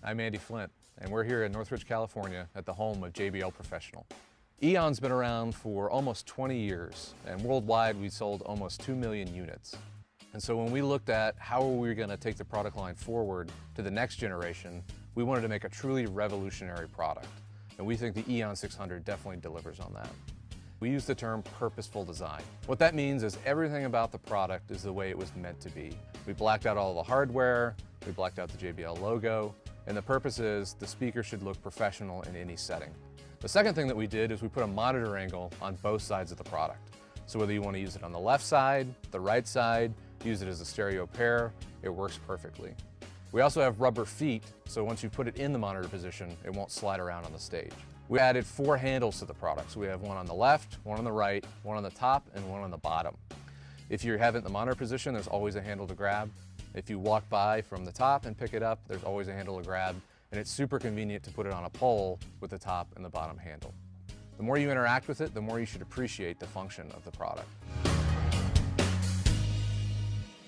I'm Andy Flint, and we're here in Northridge, California at the home of JBL Professional. EON's been around for almost 20 years, and worldwide we sold almost 2 million units. And so when we looked at how are we going to take the product line forward to the next generation, we wanted to make a truly revolutionary product. And we think the EON600 definitely delivers on that. We use the term purposeful design. What that means is everything about the product is the way it was meant to be. We blacked out all the hardware, we blacked out the JBL logo, and the purpose is the speaker should look professional in any setting. The second thing that we did is we put a monitor angle on both sides of the product. So whether you want to use it on the left side, the right side, use it as a stereo pair, it works perfectly. We also have rubber feet, so once you put it in the monitor position, it won't slide around on the stage. We added 4 handles to the product. So we have one on the left, one on the right, one on the top, and one on the bottom. If you have it in the monitor position, there's always a handle to grab. If you walk by from the top and pick it up, there's always a handle to grab, and it's super convenient to put it on a pole with the top and the bottom handle. The more you interact with it, the more you should appreciate the function of the product.